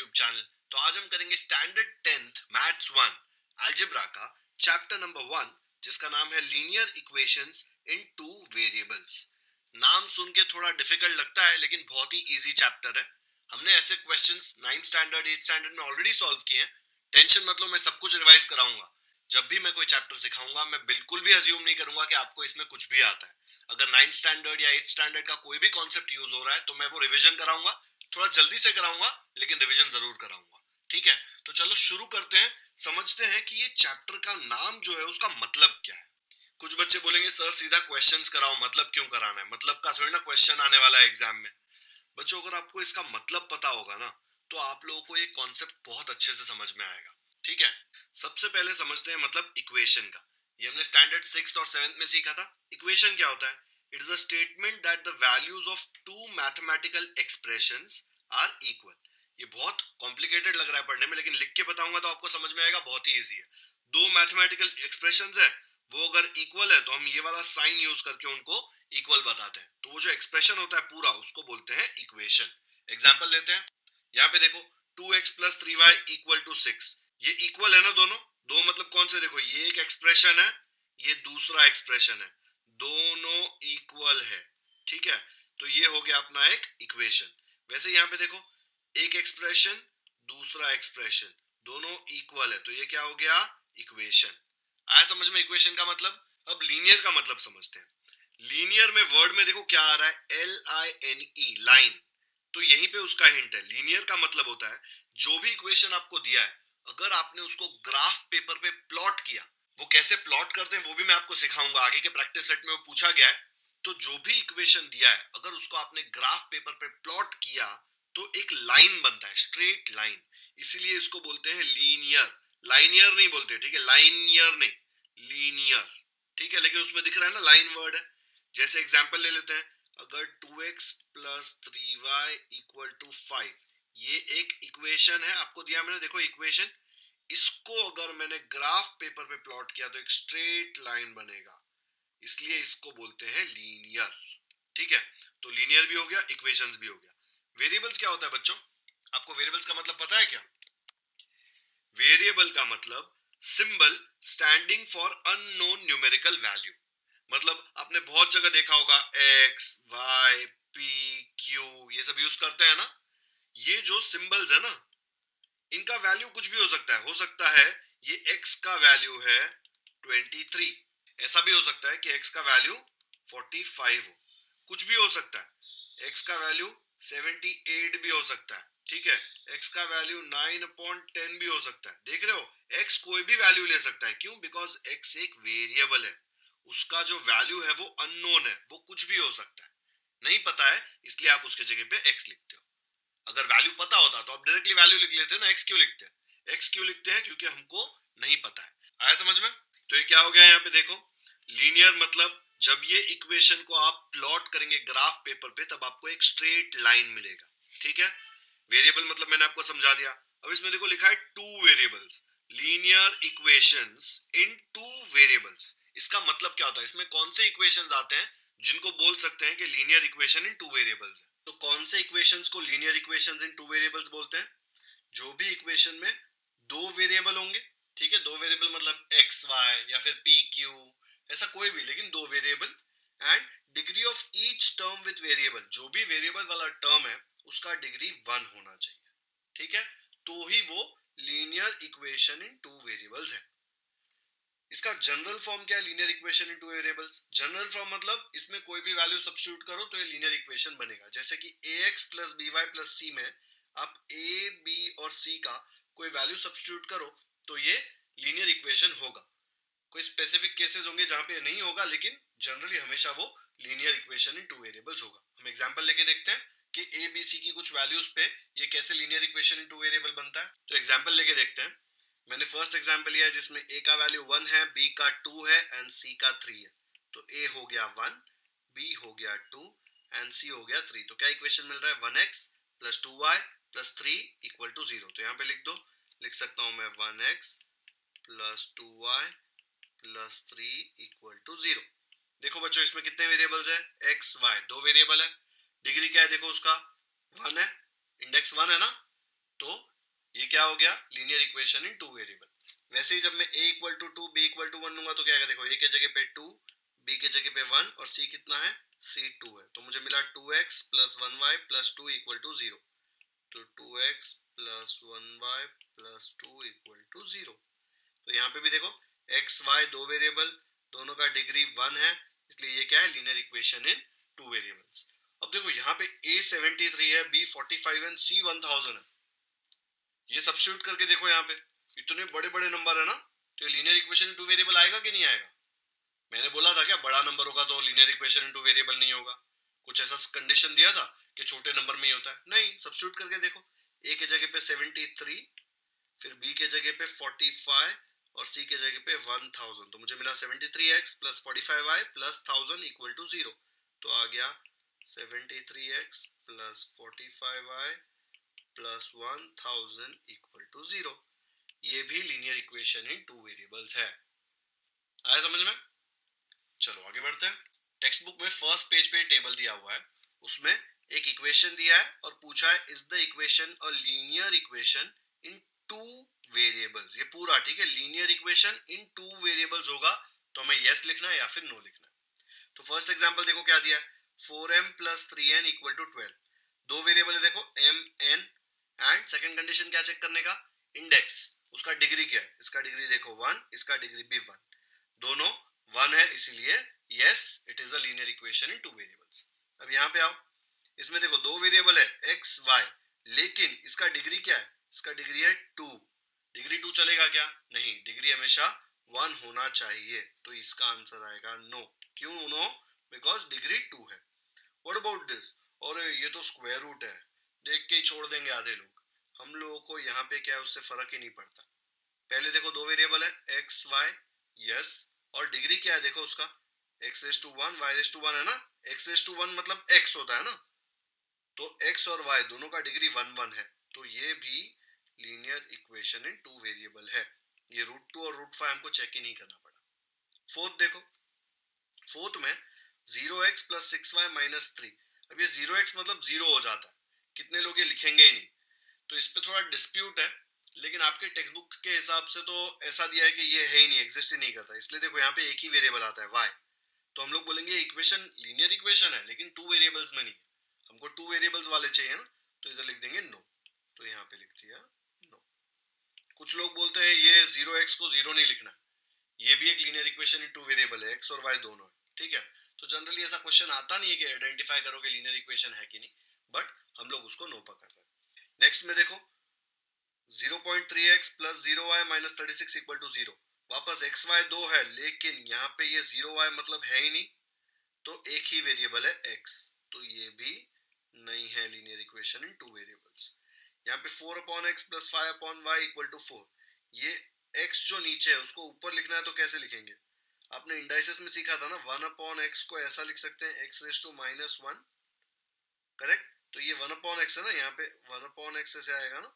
YouTube channel. तो आज हम करेंगे स्टैंडर्ड 10th मैथ्स 1 अलजेब्रा का चैप्टर नंबर 1, जिसका नाम है लीनियर इक्वेशंस इन टू वेरिएबल्स। नाम सुन के थोड़ा डिफिकल्ट लगता है, लेकिन बहुत ही इजी चैप्टर है। हमने ऐसे questions 9th standard 8th standard में ऑलरेडी सॉल्व किए हैं। टेंशन मत लो, मैं सब कुछ रिवाइज कराऊंगा। जब भी मैं कोई चैप्टर सिखाऊंगा, मैं बिल्कुल भी अज्यूम नहीं करूंगा कि आपको इसमें कुछ भी आता है। अगर 9th स्टैंडर्ड या 8th स्टैंडर्ड का कोई भी कॉन्सेप्ट यूज हो रहा है तो मैं वो रिवीजन कराऊंगा। थोड़ा जल्दी से कराऊंगा, लेकिन रिवीजन जरूर कराऊंगा। ठीक है, तो चलो शुरू करते हैं। समझते हैं कि ये चैप्टर का नाम जो है उसका मतलब क्या है। कुछ बच्चे बोलेंगे सर सीधा क्वेश्चंस कराओ, मतलब क्यों कराना है, मतलब का थोड़ी ना क्वेश्चन आने वाला है एग्जाम में। बच्चों, अगर आपको इसका मतलब पता होगा ना, तो आप लोगों को ये कॉन्सेप्ट बहुत अच्छे से समझ में आएगा। ठीक है, सबसे पहले समझते हैं मतलब इक्वेशन का। ये हमने स्टैंडर्ड 6th और 7th में सीखा था। इक्वेशन क्या होता है? It is a statement that the values of two mathematical expressions are equal. ये बहुत कॉम्प्लिकेटेड लग रहा है पढ़ने में, लेकिन लिख के बताऊंगा तो आपको समझ में आएगा, बहुत ही इजी है। दो मैथमेटिकल एक्सप्रेशंस है, वो अगर इक्वल है तो हम ये वाला साइन यूज करके उनको इक्वल बताते हैं। तो वो जो एक्सप्रेशन होता है पूरा, उसको बोलते हैं इक्वेशन। एग्जांपल लेते हैं। यहाँ पे देखो, 2x plus 3y equal to 6। ये इक्वल है ना दोनों? दो मतलब कौन से? देखो, ये एक एक्सप्रेशन है, ये दूसरा एक्सप्रेशन है, दोनों इक्वल है। ठीक है, तो ये हो गया अपना एक इक्वेशन। वैसे यहाँ पे देखो, एक एक्सप्रेशन, दूसरा एक्सप्रेशन, दोनों इक्वल है, तो ये क्या हो गया? इक्वेशन। आया समझ में इक्वेशन का मतलब? अब लीनियर का मतलब समझते हैं। लीनियर में वर्ड में देखो क्या आ रहा है, LINE, लाइन। तो यहीं पे उसका हिंट है। लीनियर का मतलब होता है जो भी इक्वेशन आपको दिया है, अगर आपने उसको ग्राफ पेपर पे प्लॉट किया। वो कैसे प्लॉट करते हैं वो भी मैं आपको सिखाऊंगा, आगे के प्रैक्टिस सेट में वो पूछा गया है। तो जो भी इक्वेशन दिया है, अगर उसको आपने ग्राफ पेपर पे प्लॉट किया तो एक लाइन बनता है, स्ट्रेट लाइन। इसीलिए इसको बोलते हैं लीनियर। लाइनियर नहीं बोलते, ठीक है? लाइनियर नहीं, लीनियर। ठीक है, लेकिन उसमें दिख रहा है ना लाइन वर्ड है। जैसे एग्जांपल ले लेते हैं। अगर 2x plus 3y equal to 5, ये एक इक्वेशन है, आपको दिया मैंने, देखो इक्वेशन। इसको अगर मैंने ग्राफ पेपर पे प्लॉट किया तो एक स्ट्रेट लाइन बनेगा, इसलिए इसको बोलते हैं लीनियर। ठीक है, तो लीनियर भी हो गया, इक्वेशंस भी हो गया। वेरिएबल्स क्या होता है बच्चों? आपको वेरिएबल्स का मतलब पता है क्या? वेरिएबल का मतलब symbol standing for unknown numerical value. मतलब आपने बहुत जगह देखा होगा, एक्स वाई पी क्यू, ये सब यूज करते हैं ना। ये जो सिंबल्स है ना, इनका वैल्यू कुछ भी हो सकता है। हो सकता है ये x का वैल्यू है 23, ऐसा भी हो सकता है कि x का वैल्यू 45 हो, कुछ भी हो सकता है। x का वैल्यू 78 भी हो सकता है। ठीक है, x का वैल्यू 9/10 भी हो सकता है। देख रहे हो, x कोई भी वैल्यू ले सकता है। क्यों? बिकॉज x एक वेरिएबल है, उसका जो वैल्यू है वो अननोन है, वो कुछ भी हो सकता है। नहीं पता है, इसलिए आप उसके जगह पे x लिखते हो। अगर वैल्यू पता होता तो आप डायरेक्टली वैल्यू लिख लेते हैं ना। एक्स क्यों लिखते हैं? एक्स क्यों लिखते हैं? क्योंकि हमको नहीं पता है। आया समझ में? तो ये क्या हो गया यहाँ पे देखो, लीनियर मतलब जब ये इक्वेशन को आप प्लॉट करेंगे ग्राफ पेपर पे, तब आपको एक स्ट्रेट लाइन मिलेगा। ठीक है, वेरिएबल मतलब मैंने आपको समझा दिया। अब इसमें देखो लिखा है टू वेरिएबल्स, लीनियर इक्वेशंस इन टू वेरिएबल्स। इसका मतलब क्या होता है? इसमें कौन से इक्वेशंस आते हैं जिनको बोल सकते हैं कि linear equation in two variables है? तो कौन से इक्वेशंस को लीनियर इक्वेशंस इन टू वेरिएबल्स बोलते हैं? जो भी इक्वेशन में दो वेरिएबल होंगे। ठीक है, दो वेरिएबल मतलब एक्स वाई या फिर पी क्यू, ऐसा कोई भी, लेकिन दो variable. And degree of each term with variable, जो भी वेरिएबल वाला टर्म है उसका डिग्री 1 होना चाहिए। ठीक है, तो ही वो linear equation in two variables है। इसका जनरल फॉर्म क्या है? Linear equation in two variables. General form मतलब इसमें कोई भी वैल्यू सब्स्टिट्यूट करो तो ये लीनियर इक्वेशन बनेगा। जैसे कि ax plus by plus c में आप a b और c का कोई वैल्यू सब्स्टिट्यूट करो तो ये लीनियर इक्वेशन होगा। कोई स्पेसिफिक केसेस होंगे जहां पे नहीं होगा, लेकिन जनरली हमेशा वो linear equation in two variables होगा। हम एग्जांपल लेके देखते हैं कि a b c की कुछ वैल्यूज पे ये कैसे linear equation in two variable बनता है। तो एग्जांपल लेके देखते हैं। मैंने फर्स्ट एग्जांपल लिया है जिसमें a का वैल्यू 1 है, b का 2 है एंड c का 3 है। तो a हो गया 1, b हो गया 2 एंड c हो गया 3। तो क्या इक्वेशन मिल रहा है? 1x plus 2y plus 3 equal to 0। तो यहाँ पे लिख दो, लिख सकता हूं मैं 1x plus 2y plus 3 equal to 0। देखो बच्चों, इसमें कितने वेरिएबल्स है? x y, दो वेरिएबल है। डिग्री क्या है? देखो उसका 1 है, इंडेक्स 1 है ना, तो ये क्या हो गया, linear equation in two variable. वैसे ही जब मैं a equal to 2 b equal to 1 लूंगा तो क्या है, देखो a के जगह पे 2, b के जगह पे 1 और c कितना है, c 2 है, तो मुझे मिला 2x plus 1y plus 2 equal to 0। तो 2x plus 1y plus 2 equal to 0। तो यहाँ पे भी देखो x y दो वेरिएबल, दोनों का डिग्री 1 है, इसलिए ये क्या है, linear equation in two variables. अब देखो यहाँ पे a 73 है, b 45 एंड c 1000 है। ये सब्स्टिट्यूट करके देखो, यहाँ पे इतने बड़े बड़े नंबर है ना, तो linear equation in two variable आएगा कि नहीं आएगा। मैंने बोला था क्या, बड़ा नंबर होगा तो linear equation in two variable नहीं होगा। कुछ ऐसा कंडीशन दिया था कि छोटे नंबर में ही होता है, नहीं। सब्स्टिट्यूट करके देखो, a के जगह पे 73, फिर b के जगह पे 45 और c के जगह पे 1000, तो मुझे मिला 73x plus 45y plus 1000 equal to 0। तो आ गया 73x plus 45y plus 1000 equal to 0। ये भी linear equation in two variables है। आया समझ में। चलो आगे बढ़ते हैं। टेक्स्ट बुक में फर्स्ट पेज पे टेबल दिया हुआ है, उसमें एक इक्वेशन दिया है और पूछा है is the equation a linear equation in two variables. ये पूरा ठीक है, linear equation in two variables होगा तो हमें यस लिखना है या फिर नो लिखना है। तो फर्स्ट एग्जांपल देखो क्या दिया है, 4m plus 3n equal to 12। दो वेरिएबल है देखो m n, and second condition क्या चेक करने का, इंडेक्स, उसका डिग्री क्या है, इसका डिग्री देखो 1, इसका डिग्री भी 1, दोनों 1 है, इसीलिए yes it is a linear equation in two variables. अब यहाँ पे आओ, इसमें देखो दो वेरिएबल है x y, लेकिन इसका डिग्री क्या है, इसका डिग्री है 2। डिग्री 2 चलेगा क्या, नहीं, डिग्री हमेशा 1 होना चाहिए, तो इसका आंसर आएगा नो। क्यों नो, बिकॉज डिग्री 2 है। व्हाट अबाउट दिस, और ये तो स्क्वायर रूट है, देख के ही छोड़ देंगे आधे लोग। हम लोगों को यहाँ पे क्या है, उससे फर्क ही नहीं पड़ता। पहले देखो दो वेरिएबल है एक्स वाई, यस, और डिग्री क्या है देखो उसका, x raise to one y raise to one है ना, एक्स रेस टू वन मतलब एक्स होता है ना, तो एक्स और वाई दोनों का डिग्री 1 1 है, तो ये भी linear equation in two variable है। ये रूट 2 और रूट 5 हमको चेक ही नहीं करना पड़ा। फोर्थ देखो, फोर्थ में 0x प्लस 6y माइनस 3। अब ये 0x मतलब 0 हो जाता है, कितने लोग ये लिखेंगे ही नहीं, तो इस पे थोड़ा डिस्प्यूट है, लेकिन आपके टेक्स्ट बुक के हिसाब से तो ऐसा दिया है कि ये है ही नहीं, एग्जिस्ट ही नहीं करता, इसलिए देखो यहाँ पे एक ही वेरिएबल आता है y, तो हम लोग बोलेंगे इक्वेशन लीनियर इक्वेशन है लेकिन टू वेरिएबल्स में नहीं, हमको टू वेरिएबल्स वाले चाहिए ना, तो इधर लिख देंगे नो, तो यहाँ पे लिख दिया नो। कुछ लोग बोलते हैं ये 0x को 0 नहीं लिखना, ये भी एक linear equation in two variable है, x और y दोनों है, ठीक है। तो जनरली ऐसा क्वेश्चन आता नहीं है कि आइडेंटिफाई करो कि लीनियर इक्वेशन है कि नहीं, बट हम लोग उसको नो पकड़ रहे हैं। नेक्स्ट में देखो 0.3x plus 0y minus 36 equal to 0। वापस एक्स वाई दो है, लेकिन यहाँ पे ये 0y मतलब है ही नहीं, तो एक ही वेरिएबल है x, तो ये भी नहीं है linear equation in two variables. यहाँ पे 4 upon x plus 5 upon y equal to 4, ये x जो नीचे है उसको ऊपर लिखना है तो कैसे लिखेंगे, आपने इंडाइसेस में सीखा था ना, 1 अपॉन एक्स को ऐसा लिख सकते हैं x raise to minus 1, correct. तो ये 1 अपॉन एक्स है ना, यहाँ पे 1 अपॉन एक्स ऐसे आएगा ना,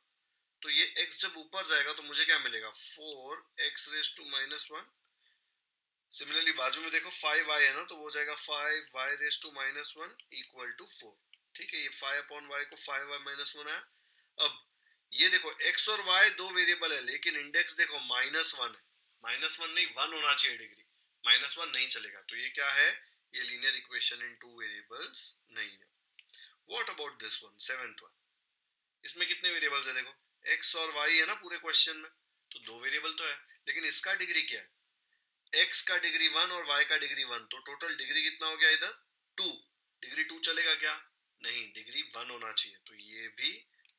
तो ये x जब ऊपर जाएगा तो मुझे क्या मिलेगा, 4x race to minus 1। Similarly बाजू में देखो 5y है ना, तो वो जाएगा 5y raise to minus 1 equal to 4, ठीक है। ये 5 अपॉन y को 5y माइनस 1 है। अब ये देखो x और y दो वेरिएबल है, लेकिन इंडेक्स देखो माइनस 1 है, माइनस 1 नहीं 1 होना चाहिए डिग्री, माइनस 1 नहीं चलेगा, तो ये क्या है, ये linear equation in two variables नहीं है। What about this one, seventh one, इसमें कितने वेरिएबल्स है देखो, x और y है ना पूरे क्वेश्चन में, तो दो वेरिएबल तो है, लेकिन इसका डिग्री क्या है, x का डिग्री 1 और y का डिग्री 1, तो टोटल डिग्री कितना हो गया इधर 2। डिग्री 2 चलेगा क्या, नहीं, डिग्री 1 होना चाहिए, तो ये भी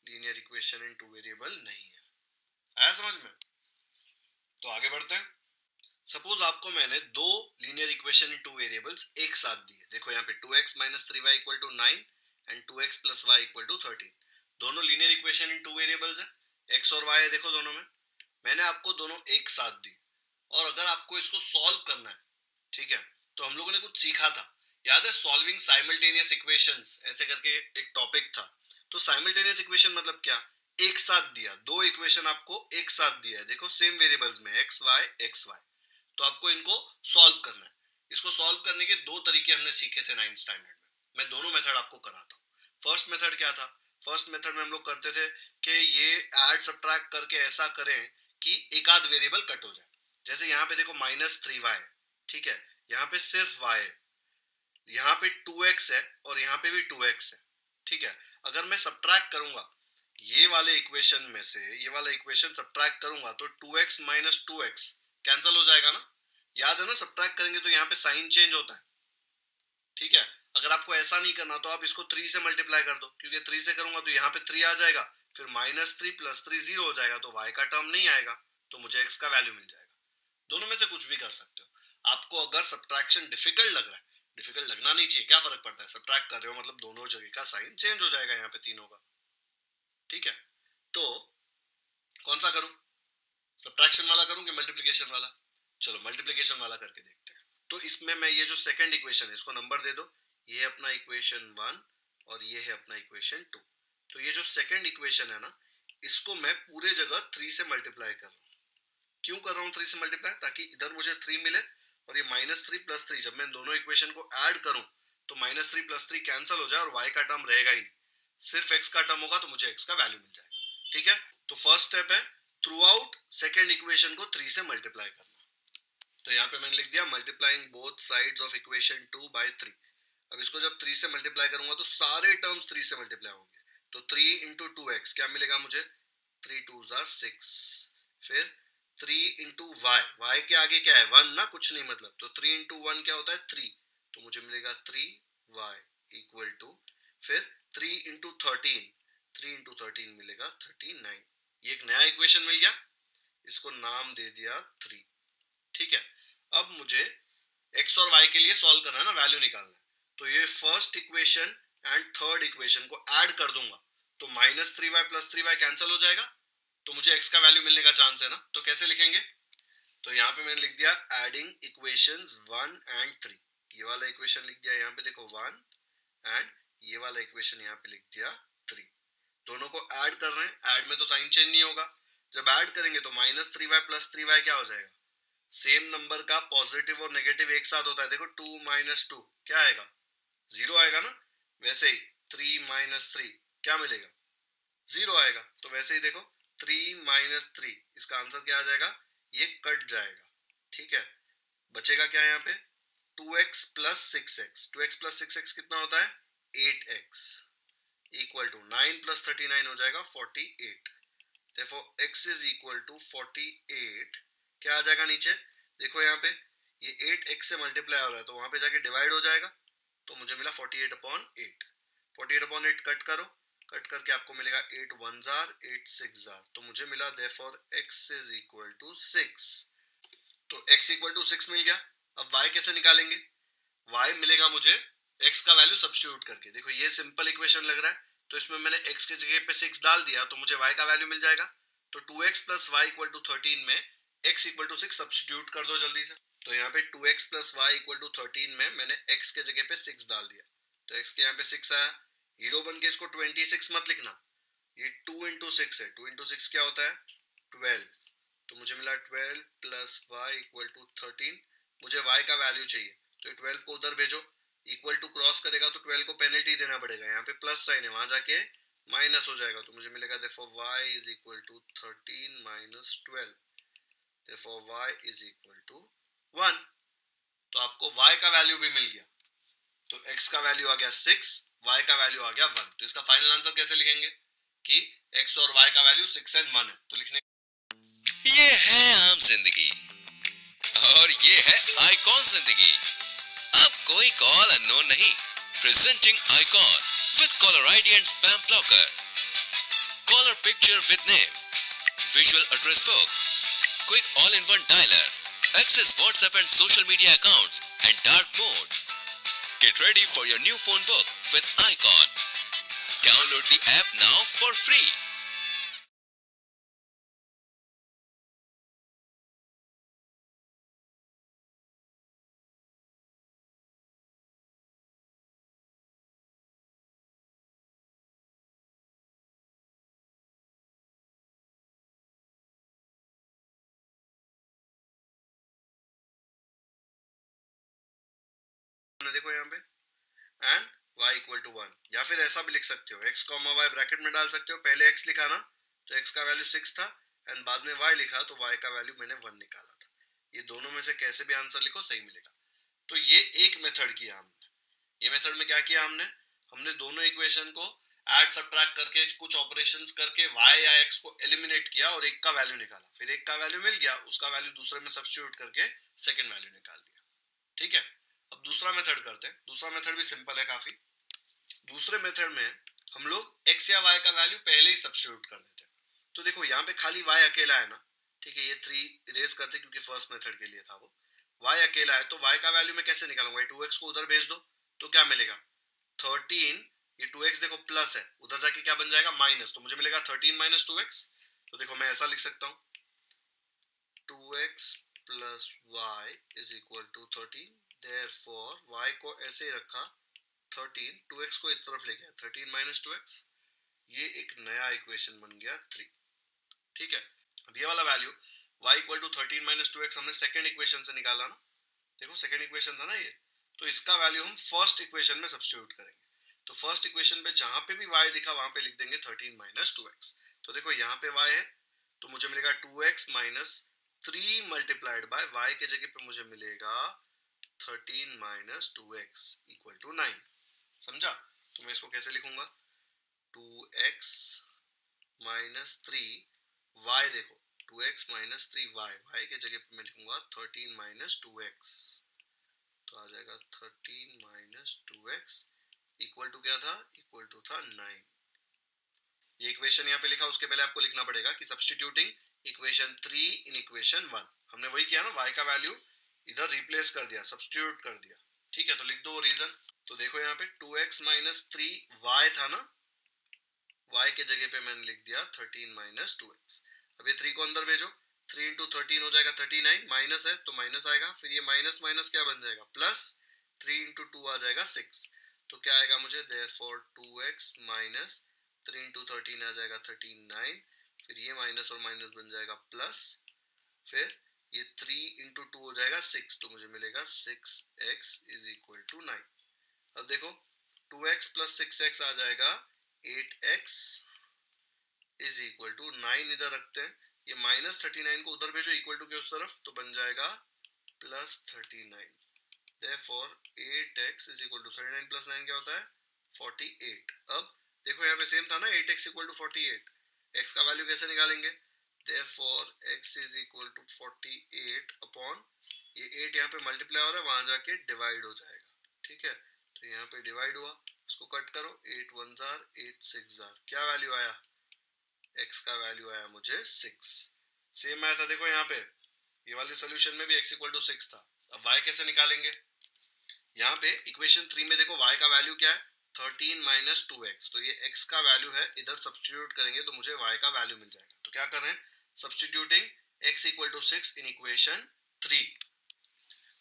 linear equation in two variable नहीं है। आया समझ में। तो आगे बढ़ते हैं। सपोज आपको मैंने दो linear equation in two variables एक साथ दिए, देखो यहाँ पे 2x minus 3y equal to 9 and 2x plus y equal to 13, दोनों linear equation in two variables है, x और y है देखो दोनों में, मैंने आपको दोनों एक साथ दी, और अगर आपको इसको सॉल्व करना है, ठीक है, तो हम लोगों ने कुछ सीखा था, याद है, सॉल्विंग साइमल्टेनियस इक्वेशंस ऐसे करके एक टॉपिक था। तो साइमल्टेनियस इक्वेशन मतलब क्या, एक साथ दिया, दो इक्वेशन आपको एक साथ दिया है, देखो सेम वेरिएबल्स में एक्स वाई, तो आपको इनको सॉल्व करना है। इसको सॉल्व करने के दो तरीके हमने सीखे थे 9th स्टैंडर्ड में, मैं दोनों मेथड आपको कराता हूँ। फर्स्ट मेथड क्या था, फर्स्ट मेथड में हम लोग करते थे कि ये ऐड सब्ट्रैक्ट करके ऐसा करें कि एक आध वेरिएबल कट हो जाए। जैसे यहाँ पे देखो -3y, ठीक है, यहाँ पे सिर्फ y है, यहाँ पे 2x है और यहाँ पे भी 2x है, ठीक है। अगर मैं सब्ट्रैक्ट करूंगा ये वाले इक्वेशन में से ये वाला इक्वेशन सब्ट्रैक्ट करूंगा तो 2x माइनस 2x कैंसिल हो जाएगा ना। याद है ना, सब्ट्रैक्ट करेंगे तो यहाँ पे साइन चेंज होता है, ठीक है। अगर आपको ऐसा नहीं करना तो आप इसको 3 से मल्टीप्लाई कर दो, क्योंकि 3 से करूंगा तो यहाँ पे 3 आ जाएगा, फिर -3 + 3 0 हो जाएगा, तो y का टर्म नहीं आएगा, तो मुझे x का वैल्यू मिल जाएगा। दोनों में से कुछ भी कर सकते हो। आपको अगर सब्ट्रैक्शन डिफिकल्ट लग रहा है, डिफिकल्ट लगना नहीं चाहिए, क्या फर्क पड़ता है, सब्ट्रैक्ट कर रहे हो मतलब दोनों जगह का साइन चेंज हो जाएगा यहाँ पे तीनों का, ठीक है। तो कौन सा करूं, सब्ट्रैक्शन वाला करूं कि मल्टीप्लिकेशन वाला? चलो मल्टीप्लिकेशन वाला करके देखते हैं। तो इसमें मैं ये जो सेकंड इक्वेशन है इसको नंबर दे दो, ये है अपना इक्वेशन 1 और ये है अपना इक्वेशन 2। तो ये जो सेकंड इक्वेशन है ना, इसको मैं पूरे जगह 3 से मल्टीप्लाई कर रहा हूँ। क्यों कर रहा हूँ 3 से मल्टीप्लाई? ताकि इधर मुझे 3 मिले और ये -3 + 3 जब मैं दोनों इक्वेशन को ऐड करूं तो -3 + 3 कैंसिल हो जाए और y का टर्म रहेगा ही नहीं, सिर्फ x का टर्म होगा, तो मुझे x का वैल्यू मिल जाएगा, ठीक है। तो फर्स्ट स्टेप है थ्रू आउट सेकेंड इक्वेशन को 3 से मल्टीप्लाई करना। तो यहाँ पे मैंने लिख दिया multiplying both sides of equation 2 by 3। अब इसको जब 3 से मल्टीप्लाई करूंगा तो सारे टर्म्स 3 से मल्टीप्लाई होंगे, तो 3 इंटू 2x क्या मिलेगा मुझे, 3 2s are 6, फिर 3 इंटू वाई, वाई के आगे क्या है 1 ना, कुछ नहीं मतलब, तो 3 इंटू 1 क्या होता है 3, तो मुझे मिलेगा 3y इक्वल टू, फिर 3 इंटू 13, 3 इंटू 13 मिलेगा 39। ये एक नया इक्वेशन मिल गया, इसको नाम दे दिया 3, ठीक है। अब मुझे x और y के लिए सॉल्व करना है ना, वैल्यू निकालना है, तो ये first equation and third equation को ऐड कर दूंगा, तो -3y + 3y कैंसिल हो जाएगा, तो मुझे x का वैल्यू मिलने का चांस है ना। तो कैसे लिखेंगे, तो यहाँ पे मैंने लिख दिया एडिंग इक्वेशंस 1 एंड 3, ये वाला इक्वेशन लिख दिया यहाँ पे देखो 1 एंड ये वाला इक्वेशन यहाँ पे लिख दिया 3। दोनों को ऐड कर रहे हैं, ऐड में तो साइन चेंज नहीं होगा, जब ऐड करेंगे तो -3y + 3y क्या हो जाएगा, सेम नंबर का पॉजिटिव और नेगेटिव एक साथ होता है, देखो 2 - 2 क्या आएगा, 0 आएगा ना। वैसे ही 3 - 3 क्या मिलेगा, 0 आएगा। तो वैसे ही देखो 3 - 3 इसका आंसर क्या आ जाएगा, ये कट जाएगा, ठीक है। बचेगा क्या यहाँ पे, 2x + 6x, 2x + 6x कितना होता है 8x इक्वल टू 9 + 39 हो जाएगा 48। Therefore x is equal to 48, क्या आ जाएगा नीचे, देखो यहाँ पे ये 8x से मल्टीप्लाई हो रहा है तो वहां पे जाके डिवाइड हो जाएगा, तो मुझे मिला 48/8। 48/8 कट करो, कट करके आपको मिलेगा 8 1s are 8 6s are, तो मुझे मिला therefore x is equal to 6। तो x इक्वल टू 6 मिल गया। अब y कैसे निकालेंगे, y मिलेगा मुझे x का वैल्यू सब्स्टिट्यूट करके, देखो ये सिंपल इक्वेशन लग रहा है, तो इसमें मैंने x के जगह पे 6 डाल दिया तो मुझे y का वैल्यू मिल जाएगा। तो 2x + y = 13 में x = 6 सब्स्टिट्यूट कर दो जल्दी से, तो यहाँ पे 2x + y = 13 में मैंने x के जगह पे 6 डाल दिया, तो x के यहाँ पे 6 आया। हीरो बन के इसको 26 मत लिखना, ये 2 × 6 है, 2 × 6 क्या होता है 12, तो मुझे मिला 12 + y = 13। मुझे y का वैल्यू चाहिए, तो 12 को उधर भेजो, इक्वल टू क्रॉस करेगा तो 12 को पेनल्टी देना पड़ेगा, यहाँ पे प्लस साइन है वहां जाके माइनस हो जाएगा, तो मुझे मिलेगा therefore y is equal to 13 - 12, therefore y is equal to 1। तो आपको y का वैल्यू भी मिल गया, तो x का वैल्यू आ गया 6, y का वैल्यू आ गया 1। तो इसका फाइनल आंसर कैसे लिखेंगे कि x और y का वैल्यू 6 और 1 है, तो लिखने ये है आम जिंदगी और ये है आईकॉन जिंदगी। अब कोई कॉल अननोन नहीं। Presenting Icon with caller ID and spam blocker, caller picture with name, visual address book, quick all in one dialer, access WhatsApp and social media accounts, and dark mode. Get ready for your new phone book with Icon. Download the app now for free. देखो यहाँ पे and y equal to 1, या फिर ऐसा भी लिख सकते हो x कॉमा y ब्रैकेट में डाल सकते हो, पहले x लिखा ना तो x का वैल्यू 6 था एंड बाद में y लिखा तो y का वैल्यू मैंने 1 निकाला था। ये दोनों में से कैसे भी आंसर लिखो सही मिलेगा। तो ये एक मेथड किया हमने। ये मेथड में क्या किया हमने, हमने दोनों इक्वेशन को ऐड सब्ट्रैक्ट करके कुछ ऑपरेशंस करके y या x को एलिमिनेट किया और एक का वैल्यू निकाला, फिर एक का वैल्यू मिल गया उसका वैल्यू दूसरे में सब्स्टिट्यूट करके सेकंड वैल्यू निकाल दिया। ठीक है, अब दूसरा मेथड करते हैं। दूसरा मेथड भी सिंपल है काफी। दूसरे मेथड में हम लोग x या y का वैल्यू पहले ही सब्स्टिट्यूट कर देते हैं। तो देखो यहाँ पे खाली y अकेला है ना, ठीक है, ये 3 इरेज करते क्योंकि फर्स्ट मेथड के लिए था वो। y अकेला है तो y का वैल्यू मैं कैसे निकालूंगा, 2x को उधर भेज दो तो क्या मिलेगा 13, ये 2x देखो प्लस है, उधर जाके क्या बन जाएगा माइनस, तो मुझे मिलेगा 13 माइनस 2x। तो देखो मैं ऐसा लिख सकता हूँ 2x plus y is equal to 13, therefore y को ऐसे ही रखा 13, 2x को इस तरफ ले गया 13 माइनस 2x, ये एक नया इक्वेशन बन गया 3। ठीक है, अब ये वाला value y equal to 13 minus 2x हमने सेकंड इक्वेशन से निकाला ना, देखो सेकंड इक्वेशन था ना ये, तो इसका वैल्यू हम फर्स्ट इक्वेशन में सब्स्टिट्यूट करेंगे। तो फर्स्ट इक्वेशन पे जहां पे भी y दिखा वहां पे लिख देंगे 13 माइनस 2x। तो देखो यहाँ पे y है तो मुझे मिलेगा 2x minus 3 multiplied by y के जगह पे मुझे मिलेगा 13 माइनस 2x इक्वल टू 9। समझा? तो मैं इसको कैसे लिखूंगा 2x माइनस 3 y, देखो 2x माइनस 3 y के जगह पे मैं लिखूंगा 13 माइनस 2x, तो आ जाएगा 13 माइनस 2x इक्वल टू क्या था, इक्वल टू था 9। ये इक्वेशन यहाँ पे लिखा, उसके पहले आपको लिखना पड़ेगा कि सब्स्टिट्यूटिंग इक्वेशन 3 इन इक्वेशन 1, हमने वही किया ना, y का वैल्यू इधर रिप्लेस कर दिया, सब्स्टिट्यूट कर दिया। ठीक है, तो लिख दो रीजन। तो देखो यहाँ पे 2x माइनस 3y था ना, y के जगह पे मैंने लिख दिया 13 माइनस 2x। अब ये 3 को अंदर भेजो, 3 इंटू 13 हो जाएगा 39, माइनस है तो माइनस आएगा, फिर ये माइनस माइनस क्या बन जाएगा प्लस, 3 इंटू 2 आ जाएगा 6, तो क्या आएगा मुझे देयरफॉर 2x माइनस 3 इंटू 13 आ जाएगा 39, फिर ये माइनस और माइनस बन जाएगा प्लस, फिर ये 3 इंटू 2 हो जाएगा 6, तो मुझे मिलेगा 6x इज इक्वल टू 9। अब देखो 2x प्लस 6x आ जाएगा 8x इज इक्वल टू 9, इधर रखते हैं, ये माइनस 39 को उधर भेजो इक्वल टू के उस तरफ तो बन जाएगा plus 39, therefore 8x is equal to 39 plus 9 क्या होता है 48। अब देखो यहाँ पे सेम था ना 8x इक्वल टू 48, x का वैल्यू कैसे निकालेंगे, therefore x is equal to 48 upon ये 8 यहाँ पे मल्टीप्लाई हो रहा है वहां जाके डिवाइड हो जाएगा। ठीक है, तो यहाँ पे डिवाइड हुआ, उसको कट करो, 8 1 जार 8 6 जार, क्या वैल्यू आया, x का वैल्यू आया मुझे 6। सेम आया था देखो यहाँ पे, ये वाले सॉल्यूशन में भी x इक्वल टू 6 था। अब y कैसे निकालेंगे, यहाँ पे इक्वेशन 3 में देखो y का वैल्यू क्या है 13 माइनस 2x, तो ये x का वैल्यू है, इधर सब्स्टिट्यूट करेंगे तो मुझे y का वैल्यू मिल जाएगा। तो क्या कर रहे हैं, substituting x equal to 6 in equation 3,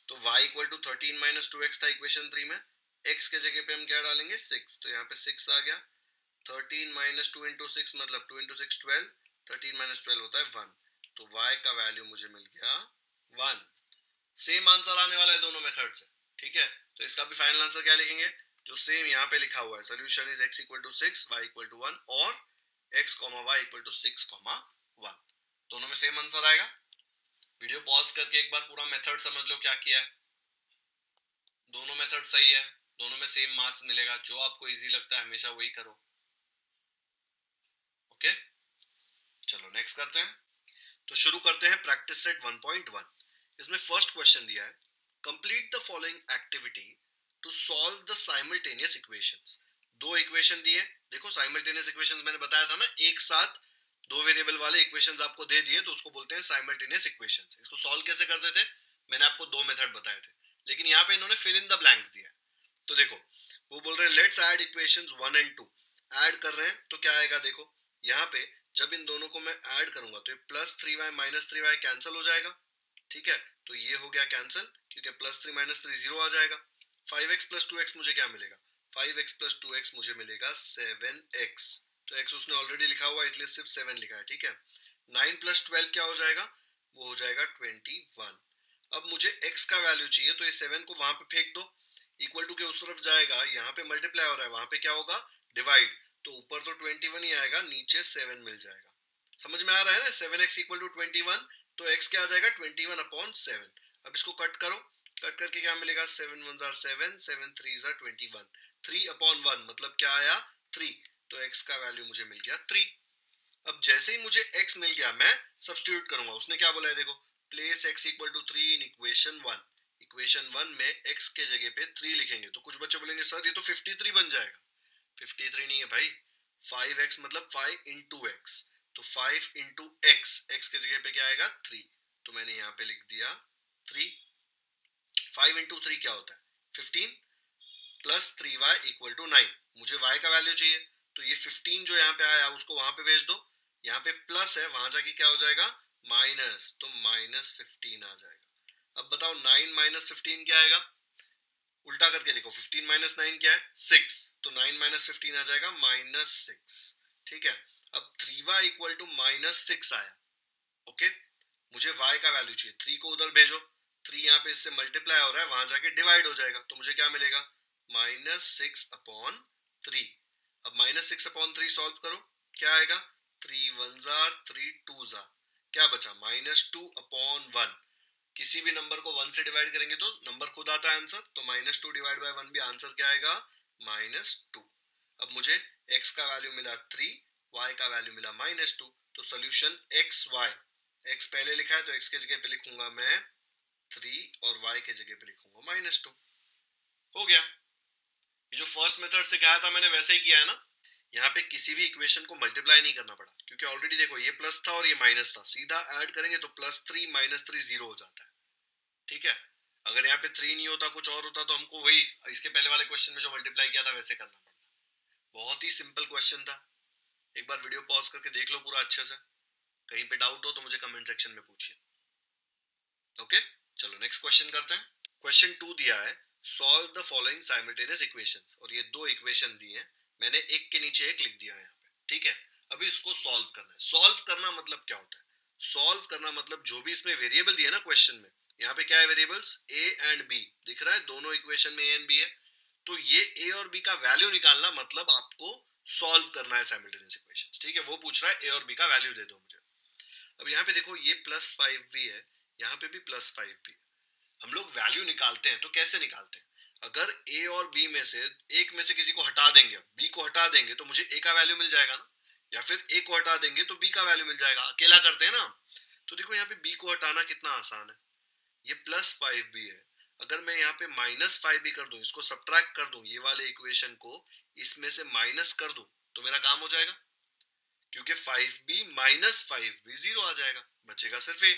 तो y equal to 13 minus 2x था इक्वेशन 3 में, x के जगह पे हम क्या डालेंगे 6, तो यहाँ पे 6 आ गया, 13 माइनस 2 इंटू 6 मतलब 2 इंटू 6 12, 13 माइनस 12 होता है 1, तो y का वैल्यू मुझे मिल गया 1। सेम आंसर आने वाला है दोनों मेथड से। ठीक है, तो इसका भी फाइनल आंसर क्या लिखेंगे, जो सेम यहाँ पे लिखा हुआ है, solution is x equal to 6 y equal to 1 और x comma y equal to 6 comma 1, दोनों में सेम आंसर आएगा। वीडियो पॉज करके एक बार पूरा मेथड समझ लो क्या किया है, दोनों मेथड सही है, दोनों में सेम मार्क्स मिलेगा, जो आपको इजी लगता है हमेशा वही करो। ओके, चलो नेक्स्ट करते हैं। तो शुरू करते हैं प्रैक्टिस सेट 1.1। इसमें फर्स्ट क्वेश्चन दिया है, complete the following activity to solve the simultaneous equations. दो इक्वेशन दिए, देखो साइमल्टेनियस इक्वेशंस मैंने बताया था ना, एक साथ दो वेरिएबल वाले इक्वेशंस आपको दे दिए तो उसको बोलते हैं साइमल्टेनियस इक्वेशंस। इसको सॉल्व कैसे करते थे, मैंने आपको दो मेथड बताए थे, लेकिन यहाँ पे इन्होंने फिल इन द ब्लैंक्स दिया। तो देखो वो बोल रहे हैं let's add equations 1 and 2, add कर रहे हैं तो क्या आएगा, देखो यहाँ पे जब इन दोनों को मैं ऐड करूंगा तो ये plus 3y minus 3y cancel हो जाएगा। ठीक है, तो ये हो गया कैंसिल क्योंकि प्लस 3 माइनस 3 जीरो आ जाएगा। 5x प्लस 2x मुझे क्या मिलेगा, 5x प्लस 2x मुझे मिलेगा 7x, तो x उसने ऑलरेडी लिखा हुआ है इसलिए सिर्फ 7 लिखा है। ठीक है, 9 प्लस 12 क्या हो जाएगा, वो हो जाएगा 21। अब मुझे x का वैल्यू चाहिए तो ये 7 को वहां पे फेंक दो, इक्वल टू के उस तरफ जाएगा, यहाँ पे मल्टीप्लाई हो रहा है, वहां पे क्या होगा, डिवाइड। तो ऊपर तो 21 ही आएगा, नीचे 7 मिल जाएगा। समझ में आ रहा है ना, 7x इक्वल टू 21, तो x क्या आ जाएगा 21/7। अब इसको कट करो, कट करके क्या मिलेगा, 7 1 जार 7, 7 3 जार 21, 3/1 मतलब क्या आया 3, तो x का वैल्यू मुझे मिल गया 3। अब जैसे ही मुझे x मिल गया, मैं सब्स्टिट्यूट करूंगा। उसने क्या बोला है देखो, place x equal to 3 in equation 1। Equation 1 में x के जगह पे 3 लिखेंगे, तो कुछ बच्चे बोलेंगे सर ये तो 53 बन जाएगा। 53 नहीं है भाई, 5x मतलब 5 इंटू एक्स, तो 5 इंटू एक्स, एक्स के जगह पे क्या आएगा 3, तो मैंने यहाँ पे लिख दिया 3। 5 इंटू 3 क्या होता है 15, प्लस 3y इक्वल टू 9। मुझे y का वैल्यू चाहिए, तो ये 15 जो यहाँ पे आया उसको वहां पे भेज दो, यहाँ पे प्लस है, वहां जाके क्या हो जाएगा माइनस, तो -15 आ जाएगा। अब बताओ 9 -15 क्या आएगा, उल्टा करके देखो, 15 माइनस 9 क्या है 6, तो 9 -15 आ जाएगा -6। ठीक है, अब 3y इक्वल टू -6 आया। ओके, मुझे y का वैल्यू चाहिए, 3 को उधर भेजो, 3 यहाँ पे इससे मल्टीप्लाई हो रहा है, वहां जाके डिवाइड हो जाएगा, तो मुझे क्या मिलेगा -6/3। अब -6/3 सॉल्व करो, क्या आएगा 3 1 जार 3 2 जार, क्या बचा -2/1। किसी भी नंबर को 1 से डिवाइड करेंगे तो नंबर खुद आता है आंसर, तो -2 डिवाइड बाय 1 भी आंसर क्या आएगा -2। अब मुझे x का वैल्यू मिला 3, y का वैल्यू मिला -2, तो सोल्यूशन x y, x पहले लिखा है तो x के जगह पे लिखूंगा मैं 3 और y के जगह पे लिखूंगा -2। हो गया। ये जो फर्स्ट मेथड से कहा था मैंने वैसे ही किया है ना, यहाँ पे किसी भी इक्वेशन को मल्टीप्लाई नहीं करना पड़ा, क्योंकि ऑलरेडी देखो ये प्लस था और ये माइनस था, सीधा ऐड करेंगे तो +3 -3 0 हो जाता है। ठीक है, अगर यहाँ पे 3 नहीं होता कुछ और होता तो हमको वही इसके पहले वाले क्वेश्चन में जो मल्टीप्लाई किया था वैसे करना पड़ता। बहुत ही सिंपल क्वेश्चन था, एक बार वीडियो पॉज करके देख लो पूरा अच्छे से। कहीं पे डाउट हो तो मुझे कमेंट सेक्शन में पूछिए। ओके, चलो नेक्स्ट क्वेश्चन करते हैं। क्वेश्चन 2 दिया है, solve the following simultaneous equations, और ये दो इक्वेशन दी हैं, मैंने एक के नीचे एक लिख दिया है यहाँ पे। ठीक है, अभी इसको सॉल्व करना है। सॉल्व करना मतलब क्या होता है, सॉल्व करना मतलब जो भी इसमें वेरिएबल दिया है ना क्वेश्चन में, यहाँ पे क्या है वेरिएबल्स a एंड b दिख रहा है, दोनों इक्वेशन में a एंड b है, तो ये a और b का वैल्यू निकालना मतलब आपको सॉल्व करना है साइमल्टेनियस इक्वेशंस। ठीक है, वो पूछ रहा है a और b का वैल्यू दे दो मुझे। अब यहाँ पे देखो ये +5 भी है, यहाँ पे भी +5 भी है। हम लोग वैल्यू निकालते हैं तो कैसे निकालते हैं, अगर a और b में से एक में से किसी को हटा देंगे, b को हटा देंगे तो मुझे a का वैल्यू मिल जाएगा ना, या फिर a को हटा देंगे तो b का वैल्यू मिल जाएगा, अकेला करते हैं ना। तो देखो यहाँ पे b को हटाना कितना आसान है, ये +5 भी है, अगर मैं यहाँ पे -5 भी कर दूं, इसको सब्ट्रैक्ट कर दूं, ये वाले इक्वेशन को इसमें से माइनस कर दूं, तो मेरा काम हो जाएगा, क्योंकि 5b -5b 0 आ जाएगा, बचेगा सिर्फ a।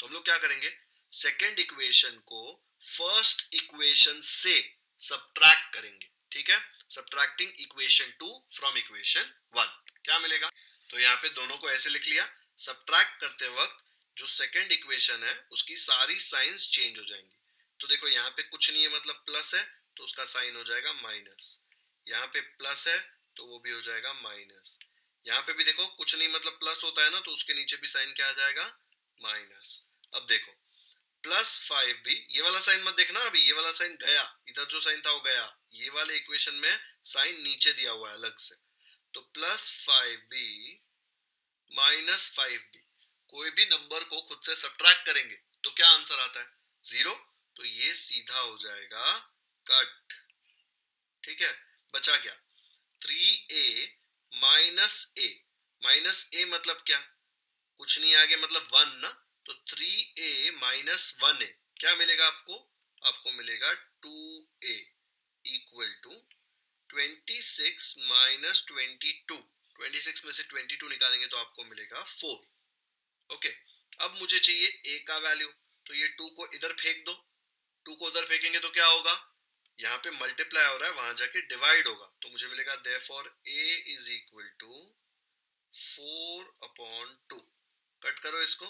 तो हम लोग क्या करेंगे, सेकेंड इक्वेशन को फर्स्ट इक्वेशन से सब्ट्रैक्ट करेंगे। ठीक है, सब्ट्रैक्टिंग इक्वेशन 2 फ्रॉम इक्वेशन 1, क्या मिलेगा, तो यहाँ पे दोनों को ऐसे लिख लिया, सब्ट्रैक्ट करते वक्त जो सेकेंड इक्वेशन है उसकी सारी साइंस चेंज हो जाएंगी। तो देखो यहाँ पे कुछ नहीं है मतलब प्लस है, तो उसका साइन हो जाएगा माइनस, यहाँ पे प्लस है तो वो भी हो जाएगा माइनस, यहाँ पे भी देखो कुछ नहीं मतलब प्लस होता है ना, तो उसके नीचे भी साइन क्या आ जाएगा माइनस। अब देखो +5b, ये वाला साइन मत देखना, अभी ये वाला साइन गया, इधर जो साइन था वो गया, ये वाले इक्वेशन में साइन नीचे दिया हुआ है अलग से, तो +5b -5b, कोई भी नंबर को खुद से सब्ट्रैक्ट करेंगे तो क्या आंसर आता है 0, तो ये सीधा हो जाएगा कट। ठीक है, बचा क्या 3a -a, -a मतलब क्या, कुछ नहीं आगे मतलब 1 ना, तो 3a -1a क्या मिलेगा आपको, आपको मिलेगा 2a इक्वल टू 26 -22, 26 में से 22 निकालेंगे तो आपको मिलेगा 4। ओके, अब मुझे चाहिए a का वैल्यू, तो ये 2 को इधर फेंक दो, 2 को उधर फेंकेंगे तो क्या होगा, यहाँ पे मल्टीप्लाई हो रहा है वहां जाके डिवाइड होगा, तो मुझे मिलेगा therefore a is equal to 4/2। Cut करो इसको,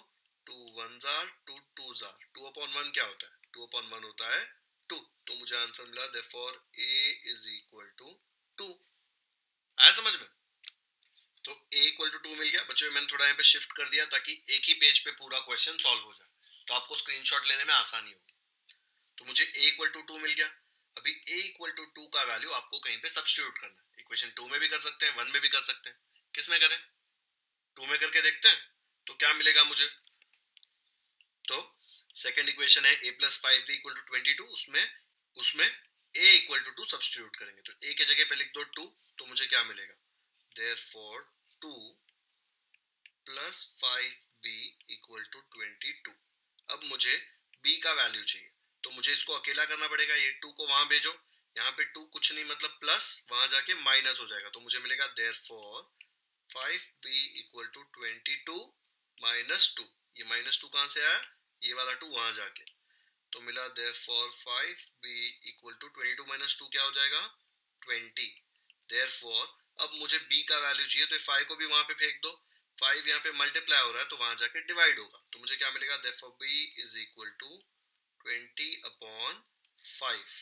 2 1 जार 2 2 जार, 2/1 क्या होता है 2/1 होता है 2, तो मुझे आंसर मिला therefore a is equal to 2। आया समझ में, तो a इक्वल टू 2 मिल गया। बच्चों मैंने थोड़ा यहाँ पे शिफ्ट कर दिया ताकि एक ही पेज पे पूरा क्वेश्चन सॉल्व हो जाए, तो आपको स्क्रीनशॉट लेने में आसानी होगी। तो मुझे a इक्वल टू 2 मिल गया। अभी a इक्वल टू 2 का वैल्यू आपको कहीं पे सब्स्टिट्यूट करना है। इक्वेशन 2 में भी कर सकते हैं, 1 में भी कर सकते हैं। किस में करें? 2 में करके देखते हैं तो क्या मिलेगा मुझे। तो सेकेंड इक्वेशन है a plus 5b equal to 22, उसमें उसमें a इक्वल टू 2 सब्स्टिट्यूट करेंगे तो a के जगह पे लिख दो 2, तो मुझे क्या मिलेगा, therefore 2 plus 5b equal to 22। अब मुझे b का वैल्यू चाहिए, तो मुझे इसको अकेला करना पड़ेगा। ये 2 को वहां भेजो, यहाँ पे 2 कुछ नहीं मतलब प्लस, वहां जाके माइनस हो जाएगा, तो मुझे मिलेगा therefore 5b equal to 22 minus 2। ये माइनस 2 कहां से आया, ये वाला 2 वहां जाके, तो मिला therefore 5b equal to 22 minus 2 क्या हो जाएगा, 20। देयरफॉर अब मुझे b का वैल्यू चाहिए, तो 5 को भी वहां पे फेंक दो, 5 यहाँ पे मल्टीप्लाई हो रहा है तो वहां जाके डिवाइड होगा, तो मुझे क्या मिलेगा, therefore b is equal to 20 upon 5।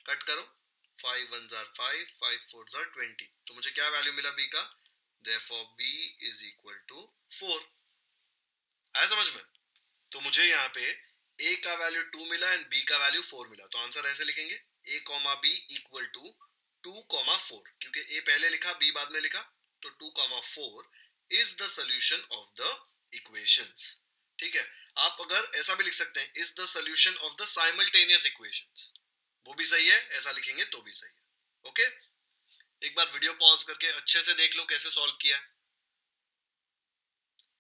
Cut करो, 5 1 जार 5, 5 4 जार 20, तो मुझे क्या वैल्यू मिला b का, therefore b is equal to 4। आया समझ में? तो मुझे यहाँ पे a का वैल्यू 2 मिला एंड b का वैल्यू 4 मिला, तो आंसर ऐसे लिखेंगे a comma b equal to 2 comma 4, क्योंकि a पहले लिखा b बाद में लिखा, तो 2 comma 4 is the solution of the equations. ठीक है, आप अगर ऐसा भी लिख सकते हैं, is the solution of the simultaneous equations, वो भी सही है, ऐसा लिखेंगे तो भी सही है। ओके, एक बार वीडियो पॉज करके अच्छे से देख लो कैसे सॉल्व किया।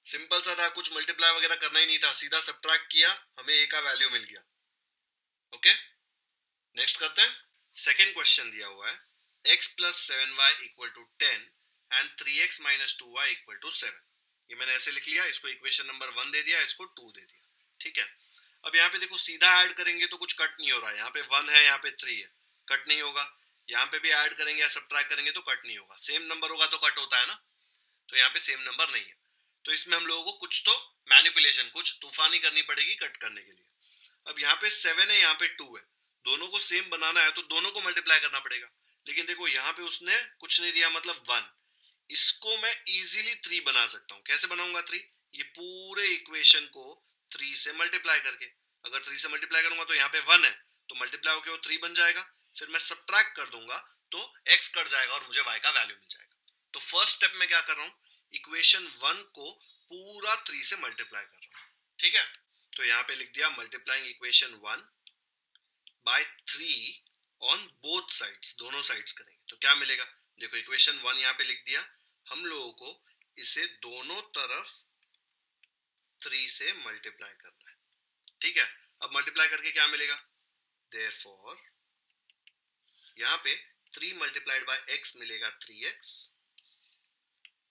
सिंपल सा था, कुछ मल्टीप्लाई वगैरह करना ही नहीं था, सीधा सब्ट्रैक्ट किया, हमें a का वैल्यू मिल गया। ओके, नेक्स्ट करते हैं। सेकेंड क्वेश्चन दिया हुआ है x plus 7y equal to 10 and 3x minus 2y equal to 7। ये मैंने ऐसे लिख लिया, इसको इक्वेशन नंबर 1 दे दिया, इसको 2 दे दिया। ठीक है, अब यहाँ पे देखो सीधा ऐड करेंगे तो कुछ कट नहीं हो रहा है, यहाँ पे 1 है, यहाँ पे 3 है, कट नहीं होगा। यहाँ पे भी ऐड करेंगे या सब्ट्रैक्ट करेंगे तो कट नहीं होगा, सेम नंबर होगा तो कट होता है ना, तो यहाँ पे सेम नंबर नहीं है, तो इसमें हम लोगों को कुछ तो मैनिपुलेशन, कुछ तूफानी करनी पड़ेगी कट करने के लिए। अब यहाँ पे 7 है, यहाँ पे 2 है, दोनों को सेम बनाना है तो दोनों को मल्टीप्लाई करना पड़ेगा, लेकिन देखो यहाँ पे उसने कुछ नहीं दिया मतलब 1, इसको मैं इजीली 3 बना सकता हूँ। कैसे बनाऊंगा 3, ये पूरे इक्वेशन को 3 से मल्टीप्लाई करके, अगर 3 से मल्टीप्लाई करूंगा तो यहाँ पे 1 है, तो मल्टीप्लाई होकर वो 3 बन जाएगा, फिर मैं सब्ट्रैक्ट कर दूंगा तो x कट जाएगा और मुझे y का वैल्यू मिल जाएगा। तो फर्स्ट स्टेप में क्या कर रहा हूँ, इक्वेशन 1 को पूरा 3 से मल्टीप्लाई कर रहा हूँ। ठीक है, तो यहाँ पे लिख दिया multiplying equation 1 by 3 on both sides, दोनों साइड्स करेंगे तो क्या मिलेगा, देखो इक्वेशन 1 यहाँ पे लिख दिया, हम लोगों को इसे दोनों तरफ 3 से मल्टीप्लाई करना है। ठीक है, अब मल्टीप्लाई करके क्या मिलेगा, देयरफॉर यहाँ पे 3 मल्टीप्लाइड बाय x मिलेगा 3x,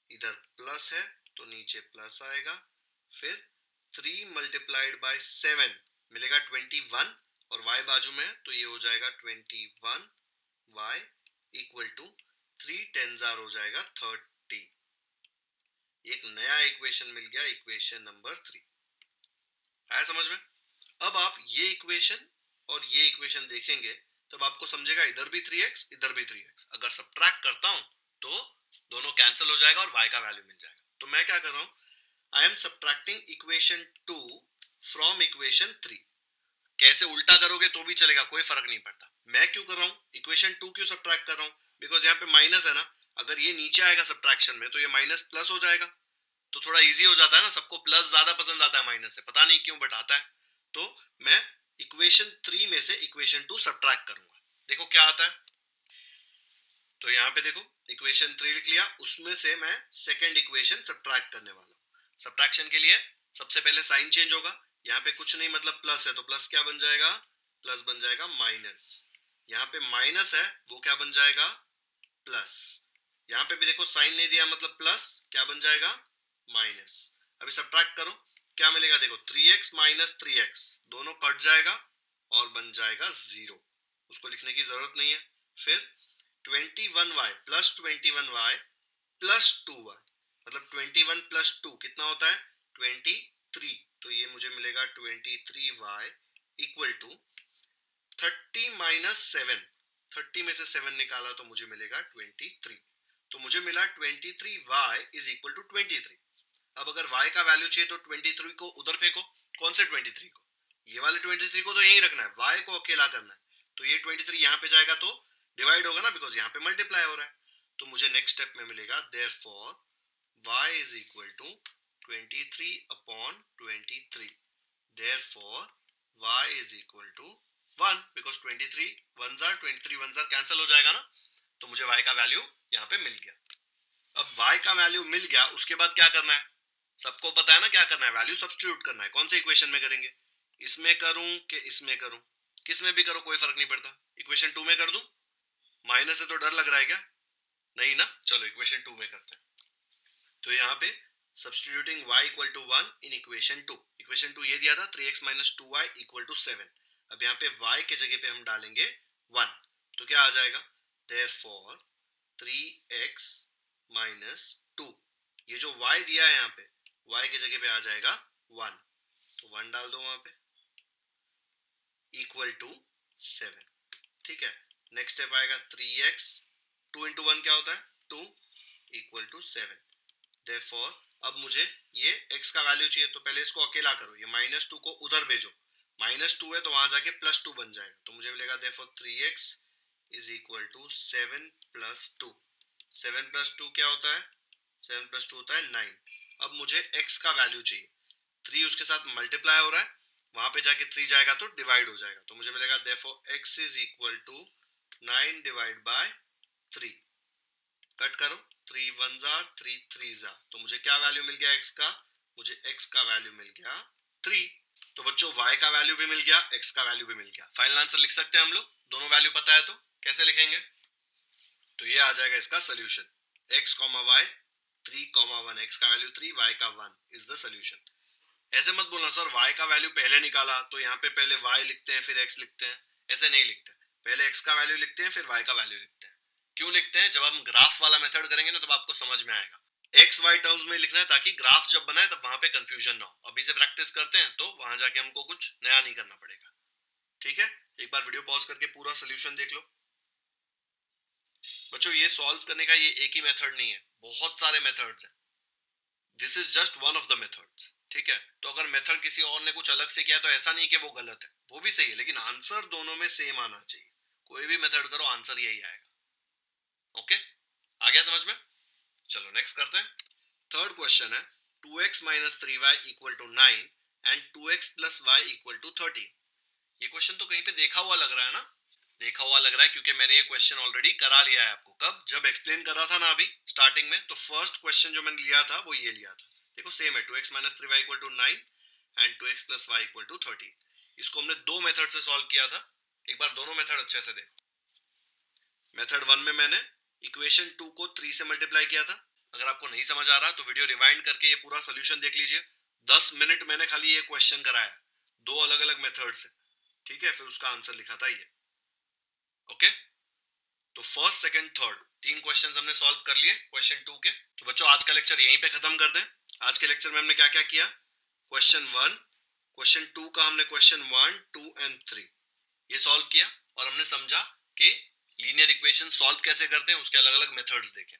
इधर प्लस है तो नीचे प्लस आएगा, फिर 3 मल्टीप्लाइड बाय 7 मिलेगा 21, और y बाजू में है तो ये हो जाएगा 21y इक्वल टू 3 10 हो जाएगा 30। एक नया इक्वेशन मिल गया, इक्वेशन नंबर 3। आया समझ में? अब आप ये इक्वेशन और ये इक्वेशन देखेंगे तब आपको समझेगा इधर भी 3x इधर भी 3x, अगर सब्ट्रैक्ट करता हूं तो दोनों कैंसिल हो जाएगा और y का वैल्यू मिल जाएगा। तो मैं क्या कर रहा हूं, I am subtracting equation 2 from equation 3। कैसे उल्टा करोगे तो भी चलेगा, कोई फर्क नहीं पड़ता। मैं क्यों कर रहा हूँ, इक्वेशन 2 क्यों सब्ट्रैक्ट कर रहा हूँ, बिकॉज यहाँ पे माइनस है ना, अगर ये नीचे आएगा सब्ट्रैक्शन में तो ये माइनस प्लस हो जाएगा, तो थोड़ा इजी हो जाता है ना, सबको प्लस ज्यादा पसंद आता है माइनस से, पता नहीं क्यों बट आता है। तो मैं इक्वेशन 3 में से इक्वेशन 2 सब्ट्रैक्ट करूंगा, देखो क्या आता है। तो यहाँ पे देखो इक्वेशन 3 लिख लिया, उसमें से मैं सेकेंड इक्वेशन सब्ट्रैक्ट करने वाला हूँ। सब्ट्रैक्शन के लिए सबसे पहले साइन चेंज होगा, यहाँ पे कुछ नहीं मतलब प्लस है तो प्लस क्या बन जाएगा, प्लस बन जाएगा माइनस, यहाँ पे माइनस है वो क्या बन जाएगा प्लस, यहाँ पे भी देखो साइन नहीं दिया मतलब प्लस, क्या बन जाएगा माइनस। अभी सब्ट्रैक्ट करो क्या मिलेगा, देखो 3x माइनस 3x दोनों कट जाएगा और बन जाएगा 0, उसको लिखने की जरूरत नहीं है। फिर 21y plus 21y plus 2y, मतलब 21 प्लस 2 कितना होता है 23, तो ये मुझे मिलेगा 23y इक्वल टू 30 माइनस 7, 30 में से 7 निकाला तो मुझे मिलेगा 23, तो मुझे मिला 23y इज इक्वल टू 23। अब अगर y का वैल्यू चाहिए तो 23 को उधर फेंको, कौन से 23 को, ये वाले 23 को तो यहीं रखना है, y को अकेला करना है, तो ये 23 यहाँ पे जाएगा तो डिवाइड होगा ना, बिकॉज यहाँ पे मल्टीप्लाई हो रहा है। तो मुझे नेक्स्ट स्टेप में मिलेगा therefore y is equal to 23/23। Therefore y is equal to 1, because 23 1 cancel हो जाएगा ना, तो मुझे y का वैल्यू यहाँ पे मिल गया। अब y का वैल्यू मिल गया, उसके बाद क्या करना है, सबको पता है ना क्या करना है, वैल्यू सब्स्टिट्यूट करना है। कौन से इक्वेशन में करेंगे, इसमें करूं कि इसमें करूं, किस में भी करो कोई फर्क नहीं पड़ता। इक्वेशन 2 में कर दूं, माइनस है तो डर लग रहा है क्या, नहीं ना, चलो इक्वेशन 2 में करते हैं। तो यहाँ पे substituting y equal to 1 in equation 2, equation 2 ये दिया था 3x minus 2y equal to 7। अब यहाँ पे y के जगह पे हम डालेंगे 1, तो क्या आ जाएगा, देयरफॉर 3x माइनस 2, ये जो y दिया है यहाँ पे y के जगह पे आ जाएगा 1, तो 1 डाल दो वहां पे इक्वल टू 7। ठीक है, नेक्स्ट स्टेप आएगा 3x, 2 इंटू 1 क्या होता है 2 इक्वल टू 7। देयरफॉर अब मुझे ये x का वैल्यू चाहिए, तो पहले इसको अकेला करो, ये -2 को उधर भेजो, -2 है तो वहां जाके +2 बन जाएगा, तो मुझे मिलेगा therefore 3x is equal to 7 + 2। 7 + 2 क्या होता है, 7 + 2 होता है 9। अब मुझे x का वैल्यू चाहिए, 3 उसके साथ मल्टीप्लाई हो रहा है, वहां पे जाके 3 जाएगा तो डिवाइड हो जाएगा, तो मुझे मिलेगा therefore x is equal to 9 divide by 3। Cut करो, 3 1 जार 3 3 जार, तो मुझे क्या वैल्यू मिल गया x का, मुझे x का वैल्यू मिल गया 3। तो बच्चों y का वैल्यू भी मिल गया, x का वैल्यू भी मिल गया। फाइनल आंसर लिख सकते हैं हम लोग, दोनों वैल्यू पता है तो कैसे लिखेंगे, तो ये आ जाएगा इसका सोल्यूशन, x, y 3, 1, x का वैल्यू 3, y का 1 इज द सोल्यूशन। ऐसे मत बोलना सर y का वैल्यू पहले निकाला तो यहाँ पे पहले y लिखते हैं फिर x लिखते हैं, ऐसे नहीं लिखते, पहले x का वैल्यू लिखते हैं फिर y का वैल्यू लिखते हैं। क्यों लिखते हैं, जब हम ग्राफ वाला मेथड करेंगे ना तब आपको समझ में आएगा। एक्स वाई टर्म्स में लिखना है ताकि ग्राफ जब बनाए तब वहां पे कंफ्यूजन ना हो। अभी से प्रैक्टिस करते हैं तो वहां जाके हमको कुछ नया नहीं करना पड़ेगा। ठीक है, एक बार वीडियो पॉज करके पूरा सोल्यूशन देख लो। बच्चों ये सॉल्व करने का ये एक ही मेथड नहीं है, बहुत सारे मेथड्स हैं, this is just one of the methods. ठीक है, तो अगर मेथड किसी और ने कुछ अलग से किया तो ऐसा नहीं कि वो गलत है, वो भी सही है, लेकिन आंसर दोनों में सेम आना चाहिए। कोई भी मेथड करो आंसर यही आएगा। ओके, आ गया समझ में, चलो नेक्स्ट करते हैं। थर्ड क्वेश्चन है 2x minus 3y equal to 9 and 2x plus y equal to 13। ये क्वेश्चन तो कहीं पे देखा हुआ लग रहा है ना, देखा हुआ लग रहा है क्योंकि मैंने ये क्वेश्चन ऑलरेडी करा लिया है आपको। कब, जब एक्सप्लेन कर रहा था ना अभी स्टार्टिंग में, तो फर्स्ट क्वेश्चन जो मैंने लिया था वो ये लिया था। देखो सेम है, 2x minus 3y equal to 9 and 2x plus y equal to 13। इसको हमने दो मेथड से सॉल्व किया था, एक बार दोनों मेथड अच्छे से देखो। मेथड 1 में मैंने इक्वेशन 2 को 3 से मल्टीप्लाई किया था। अगर आपको नहीं समझ आ रहा तो वीडियो रिवाइंड करके ये पूरा सोल्यूशन देख लीजिए, 10 मिनट मैंने खाली ये क्वेश्चन कराया, दो अलग अलग मेथड से। ठीक है, फिर उसका आंसर लिखा था ये। ओके, तो फर्स्ट सेकंड थर्ड तीन क्वेश्चंस हमने सॉल्व कर लिए क्वेश्चन 2 के। तो बच्चों आज का लेक्चर यहीं पे खत्म कर दें। आज के लेक्चर में हमने क्या क्या किया, क्वेश्चन 1, क्वेश्चन 2 का हमने क्वेश्चन 1, 2 एंड 3 ये सॉल्व किया, और हमने समझा कि लीनियर इक्वेशन सॉल्व कैसे करते हैं, उसके अलग अलग मेथड्स देखे।